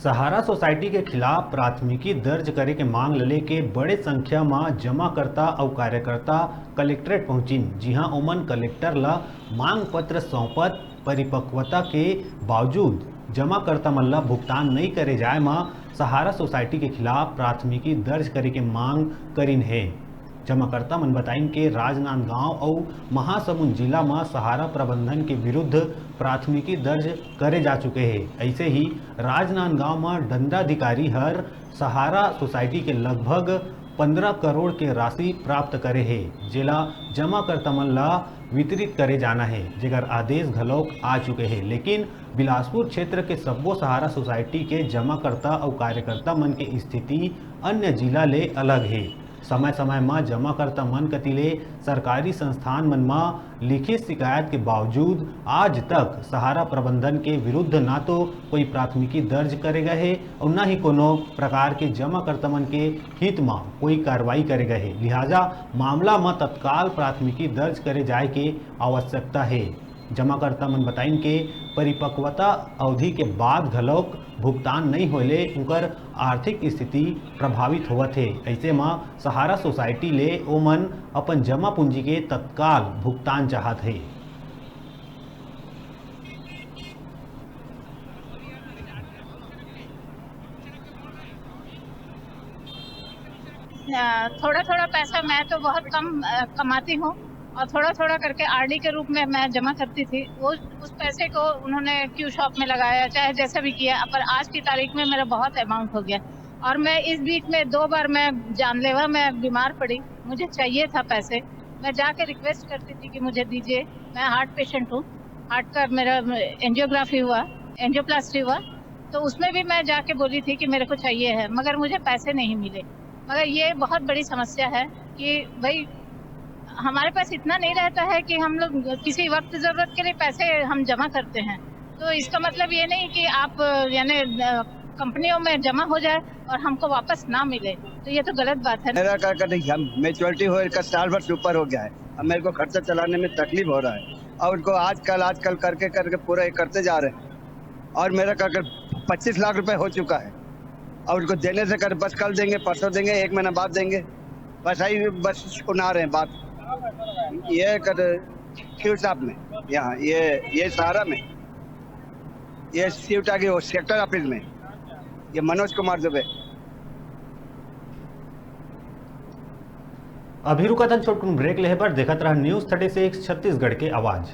सहारा society के खिलाफ प्राथमिकी दर्ज करे के मांग लले के बड़े संख्या में जमाकर्ता और कार्यकर्ता कलेक्ट्रेट पहुंचिन। जी हां, ओमन कलेक्टर ला मांग पत्र सौंपत परिपक्वता के बावजूद जमाकर्ता मन ला भुगतान नहीं करे जाए में सहारा सोसाइटी के खिलाफ प्राथमिकी दर्ज करे के मांग करिन है। जमाकर्ता मन बताइन के राजनांदगांव और महासमुंद जिला में सहारा प्रबंधन के विरुद्ध प्राथमिकी दर्ज करे जा चुके हैं। ऐसे ही राजनांदगांव में दंडाधिकारी हर सहारा सोसाइटी के लगभग 15 करोड़ के राशि प्राप्त करे है, जेला जमाकर्ता मन ला वितरित करे जाना है, जेकर आदेश घलोक आ चुके हैं। लेकिन बिलासपुर क्षेत्र के सब्बो सहारा सोसाइटी के जमाकर्ता और कार्यकर्ता मन के स्थिति अन्य जिला ले अलग है। समय समय में जमाकर्ता मन कतिले सरकारी संस्थान मन में लिखित शिकायत के बावजूद आज तक सहारा प्रबंधन के विरुद्ध ना तो कोई प्राथमिकी दर्ज करे गए है और न ही कोनो प्रकार के जमाकर्ता मन के हित में कोई कार्रवाई करे गए है। लिहाजा मामला में तत्काल प्राथमिकी दर्ज करे जाए के आवश्यकता है। जमाकर्ता मन बताइन के परिपक्वता अवधि के बाद घलोक भुगतान नहीं होले उनकर आर्थिक स्थिति प्रभावित होवत है। ऐसे में सहारा सोसाइटी ले ओमन अपन जमा पूंजी के तत्काल भुगतान चाहत है। थोड़ा थोड़ा पैसा मैं तो बहुत कम कमाती हूँ और थोड़ा थोड़ा करके आरडी के रूप में मैं जमा करती थी। वो उस पैसे को उन्होंने क्यू शॉप में लगाया, चाहे जैसा भी किया, पर आज की तारीख में मेरा बहुत अमाउंट हो गया। और मैं इस बीच में 2 बार मैं जानलेवा मैं बीमार पड़ी, मुझे चाहिए था पैसे। मैं जाके रिक्वेस्ट करती थी कि मुझे दीजिए, मैं हार्ट पेशेंट हूँ, हार्ट का मेरा एंजियोग्राफी हुआ, एंजियोप्लास्टी हुआ, तो उसमें भी मैं जाके बोली थी कि मेरे को चाहिए है, मगर मुझे पैसे नहीं मिले। मगर ये बहुत बड़ी समस्या है कि भाई हमारे पास इतना नहीं रहता है कि हम लोग किसी वक्त जरूरत के लिए पैसे हम जमा करते हैं। तो इसका मतलब ये नहीं कि आप यानी कंपनियों में जमा हो जाए और हमको वापस ना मिले, तो ये तो गलत बात है। मेरा क्या कहते हैं, मेच्योरिटी हो का साल भर से ऊपर हो गया है। अब मेरे को खर्चा चलाने में तकलीफ हो रहा है और उनको आजकल करके पूरा करते जा रहे हैं। और मेरा क्या 25 लाख रुपए हो चुका है और उनको देने से कर बस कल देंगे, परसों देंगे, 1 महीना बाद देंगे, बस आई बस सुना रहे हैं बात। ये कर क्यू शॉप में, यहाँ ये सहारा में, ये सीवटा के सेक्टर ऑफिस में, ये मनोज कुमार दुबे। अभी रुका था छोटकुन ब्रेक ले पर देखत रहा न्यूज़ 36 छत्तीसगढ़ के आवाज।